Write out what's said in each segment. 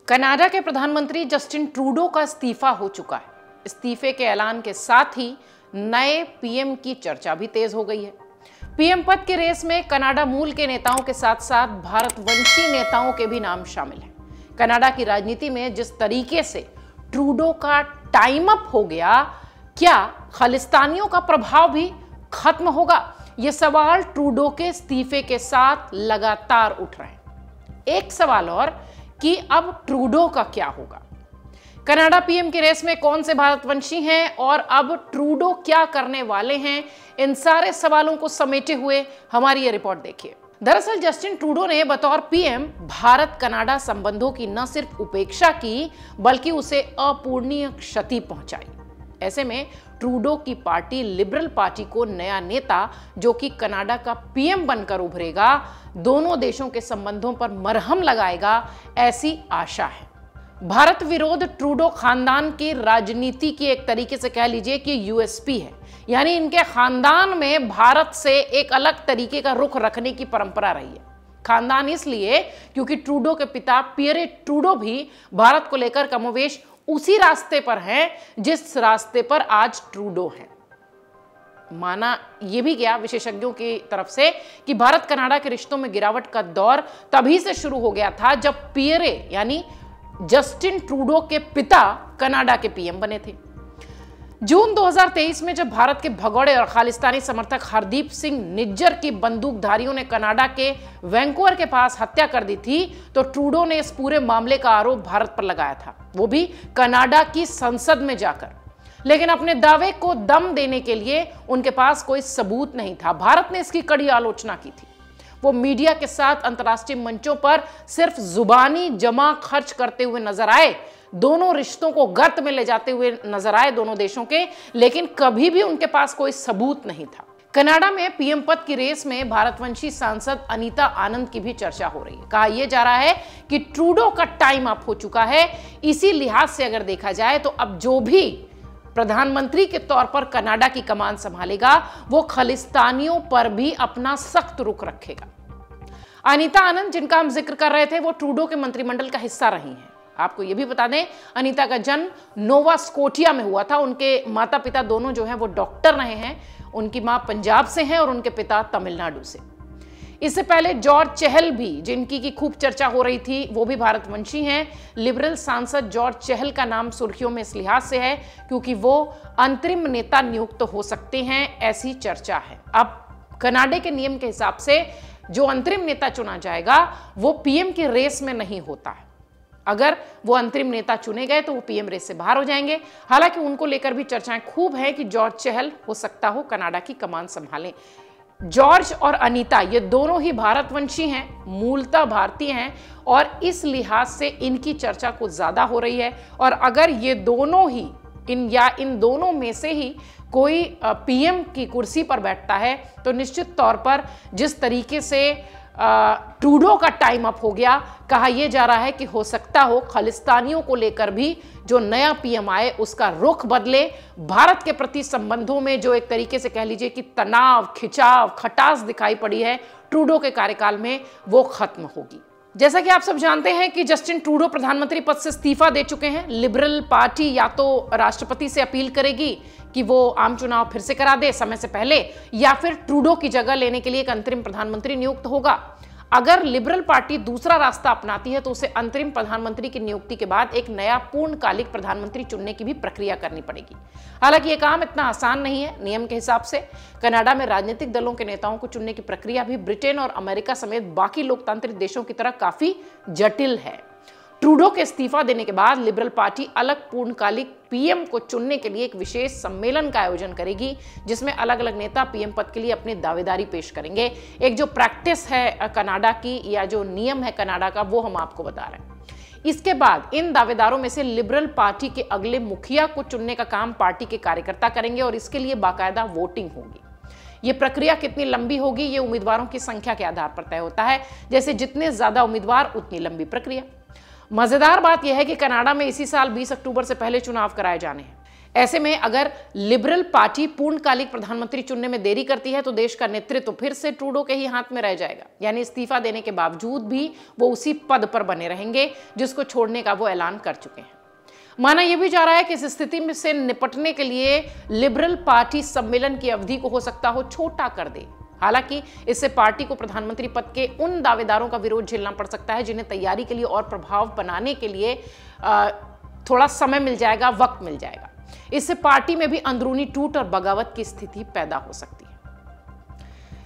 Canada के प्रधानमंत्री Justin Trudeau का इस्तीफा हो चुका है। इस्तीफे के ऐलान के साथ ही नए पीएम की चर्चा भी तेज हो गई है। पीएम पद की रेस में कनाडा मूल के नेताओं के साथ साथ भारतवंशी नेताओं के भी नाम शामिल हैं। कनाडा की राजनीति में जिस तरीके से ट्रूडो का टाइम अप हो गया, क्या खालिस्तानियों का प्रभाव भी खत्म होगा? ये सवाल ट्रूडो के इस्तीफे के साथ लगातार उठ रहे हैं। एक सवाल और कि अब ट्रूडो का क्या होगा? कनाडा पीएम की रेस में कौन से भारतवंशी हैं और अब ट्रूडो क्या करने वाले हैं? इन सारे सवालों को समेटे हुए हमारी ये रिपोर्ट देखिए। दरअसल जस्टिन ट्रूडो ने बतौर पीएम भारत कनाडा संबंधों की न सिर्फ उपेक्षा की, बल्कि उसे अपूरणीय क्षति पहुंचाई। ऐसे में ट्रूडो की पार्टी लिबरल पार्टी को नया नेता जो कि कनाडा का पीएम बनकर उभरेगा, दोनों देशों के संबंधों पर मरहम लगाएगा, ऐसी आशा है। भारत विरोध ट्रूडो खानदान की राजनीति की एक तरीके से कह लीजिए कि यूएसपी है, यानी इनके खानदान में भारत से एक अलग तरीके का रुख रखने की परंपरा रही है। खानदान इसलिए क्योंकि ट्रूडो के पिता पियरे ट्रूडो भी भारत को लेकर कमोवेश उसी रास्ते पर हैं जिस रास्ते पर आज ट्रूडो हैं। माना यह भी गया विशेषज्ञों की तरफ से कि भारत कनाडा के रिश्तों में गिरावट का दौर तभी से शुरू हो गया था जब पियरे यानी जस्टिन ट्रूडो के पिता कनाडा के पीएम बने थे। जून 2023 में जब भारत के भगोड़े और खालिस्तानी समर्थक हरदीप सिंह निज्जर की बंदूकधारियों ने कनाडा के वैंकूवर के पास हत्या कर दी थी, तो ट्रूडो ने इस पूरे मामले का आरोप भारत पर लगाया था, वो भी कनाडा की संसद में जाकर। लेकिन अपने दावे को दम देने के लिए उनके पास कोई सबूत नहीं था। भारत ने इसकी कड़ी आलोचना की थी। वो मीडिया के साथ अंतर्राष्ट्रीय मंचों पर सिर्फ जुबानी जमा खर्च करते हुए नजर आए, दोनों रिश्तों को गर्त में ले जाते हुए नजर आए दोनों देशों के, लेकिन कभी भी उनके पास कोई सबूत नहीं था। कनाडा में पीएम पद की रेस में भारतवंशी सांसद अनीता आनंद की भी चर्चा हो रही है। कहा यह जा रहा है कि ट्रूडो का टाइम अप हो चुका है। इसी लिहाज से अगर देखा जाए तो अब जो भी प्रधानमंत्री के तौर पर कनाडा की कमान संभालेगा, वो खालिस्तानियों पर भी अपना सख्त रुख रखेगा। अनीता आनंद, जिनका हम जिक्र कर रहे थे, वो ट्रूडो के मंत्रिमंडल का हिस्सा रही हैं। आपको ये भी बता दें, अनीता का जन्म नोवा स्कोटिया में हुआ था। उनके माता पिता दोनों जो हैं वो डॉक्टर रहे हैं। उनकी मां पंजाब से हैं और उनके पिता तमिलनाडु से। इससे पहले जॉर्ज चहल भी, जिनकी की खूब चर्चा हो रही थी, वो भी भारतवंशी हैं। लिबरल सांसद जॉर्ज चहल का नाम सुर्खियों में इस लिहाज से है क्योंकि वो अंतरिम नेता नियुक्त हो सकते हैं, ऐसी चर्चा है। अब कनाडा के नियम के हिसाब से जो अंतरिम नेता चुना जाएगा वो पीएम की रेस में नहीं होता है। अगर वो अंतरिम नेता चुने गए तो वो पीएम रेस से बाहर हो जाएंगे। हालांकि उनको लेकर भी चर्चाएं खूब हैं कि जॉर्ज चहल हो सकता हो कनाडा की कमान संभालें। जॉर्ज और अनीता ये दोनों ही भारतवंशी हैं, मूलतः भारतीय हैं, और इस लिहाज से इनकी चर्चा कुछ ज्यादा हो रही है। और अगर ये दोनों ही इन दोनों में से ही कोई पीएम की कुर्सी पर बैठता है तो निश्चित तौर पर जिस तरीके से ट्रूडो का टाइम अप हो गया, कहा यह जा रहा है कि हो सकता हो खालिस्तानियों को लेकर भी जो नया पीएम आए उसका रुख बदले। भारत के प्रति संबंधों में जो एक तरीके से कह लीजिए कि तनाव, खिंचाव, खटास दिखाई पड़ी है ट्रूडो के कार्यकाल में, वो खत्म होगी। जैसा कि आप सब जानते हैं कि जस्टिन ट्रूडो प्रधानमंत्री पद से इस्तीफा दे चुके हैं। लिबरल पार्टी या तो राष्ट्रपति से अपील करेगी कि वो आम चुनाव फिर से करा दे समय से पहले, या फिर ट्रूडो की जगह लेने के लिए एक अंतरिम प्रधानमंत्री नियुक्त होगा। अगर लिबरल पार्टी दूसरा रास्ता अपनाती है तो उसे अंतरिम प्रधानमंत्री की नियुक्ति के बाद एक नया पूर्णकालिक प्रधानमंत्री चुनने की भी प्रक्रिया करनी पड़ेगी। हालांकि यह काम इतना आसान नहीं है। नियम के हिसाब से कनाडा में राजनीतिक दलों के नेताओं को चुनने की प्रक्रिया भी ब्रिटेन और अमेरिका समेत बाकी लोकतांत्रिक देशों की तरह काफी जटिल है। ट्रूडो के इस्तीफा देने के बाद लिबरल पार्टी अलग पूर्णकालिक पीएम को चुनने के लिए एक विशेष सम्मेलन का आयोजन करेगी, जिसमें अलग अलग नेता पीएम पद के लिए अपनी दावेदारी पेश करेंगे। एक जो प्रैक्टिस है कनाडा की या जो नियम है कनाडा का, वो हम आपको बता रहे हैं। इसके बाद इन दावेदारों में से लिबरल पार्टी के अगले मुखिया को चुनने का काम पार्टी के कार्यकर्ता करेंगे और इसके लिए बाकायदा वोटिंग होगी। ये प्रक्रिया कितनी लंबी होगी, ये उम्मीदवारों की संख्या के आधार पर तय होता है। जैसे जितने ज्यादा उम्मीदवार उतनी लंबी प्रक्रिया। मजेदार बात यह है कि कनाडा में इसी साल 20 अक्टूबर से पहले चुनाव कराए जाने हैं। ऐसे में अगर लिबरल पार्टी पूर्णकालिक प्रधानमंत्री चुनने में देरी करती है तो देश का नेतृत्व फिर से ट्रूडो के ही हाथ में रह जाएगा। यानी इस्तीफा देने के बावजूद भी वो उसी पद पर बने रहेंगे जिसको छोड़ने का वो ऐलान कर चुके हैं। माना यह भी जा रहा है कि इस स्थिति में से निपटने के लिए लिबरल पार्टी सम्मेलन की अवधि को हो सकता हो छोटा कर दे। हालांकि इससे पार्टी को प्रधानमंत्री पद के उन दावेदारों का विरोध झेलना पड़ सकता है जिन्हें तैयारी के लिए और प्रभाव बनाने के लिए थोड़ा समय मिल जाएगा, वक्त मिल जाएगा। इससे पार्टी में भी अंदरूनी टूट और बगावत की स्थिति पैदा हो सकती है।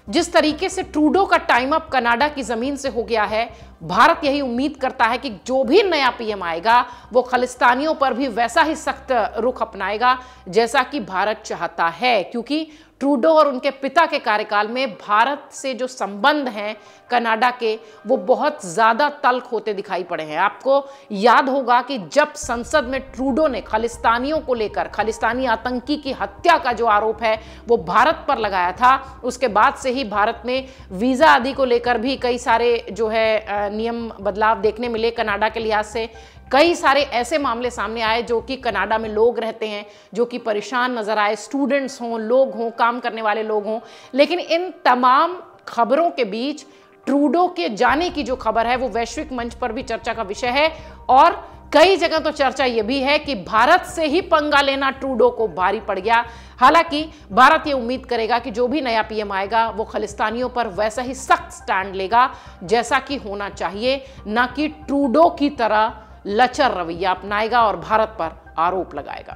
जिस तरीके से ट्रूडो का टाइम अप कनाडा की जमीन से हो गया है, भारत यही उम्मीद करता है कि जो भी नया पीएम आएगा वो खालिस्तानियों पर भी वैसा ही सख्त रुख अपनाएगा जैसा कि भारत चाहता है, क्योंकि ट्रूडो और उनके पिता के कार्यकाल में भारत से जो संबंध हैं कनाडा के वो बहुत ज्यादा तल्ख होते दिखाई पड़े हैं। आपको याद होगा कि जब संसद में ट्रूडो ने खालिस्तानियों को लेकर खालिस्तानी आतंकी की हत्या का जो आरोप है वो भारत पर लगाया था, उसके बाद से ही भारत में वीजा आदि को लेकर भी कई सारे जो है नियम बदलाव देखने मिले। कनाडा के लिहाज से कई सारे ऐसे मामले सामने आए जो कि कनाडा में लोग रहते हैं जो कि परेशान नजर आए, स्टूडेंट्स हों, लोग हों, काम करने वाले लोग हों। लेकिन इन तमाम खबरों के बीच ट्रूडो के जाने की जो खबर है वो वैश्विक मंच पर भी चर्चा का विषय है और कई जगह तो चर्चा यह भी है कि भारत से ही पंगा लेना ट्रूडो को भारी पड़ गया। हालांकि भारत ये उम्मीद करेगा कि जो भी नया पीएम आएगा वो खालिस्तानियों पर वैसा ही सख्त स्टैंड लेगा जैसा कि होना चाहिए, ना कि ट्रूडो की तरह लचर रवैया अपनाएगा और भारत पर आरोप लगाएगा।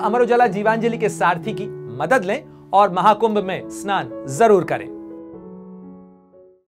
अमर उजाला जीवांजलि के सारथी की मदद लें और महाकुंभ में स्नान जरूर करें।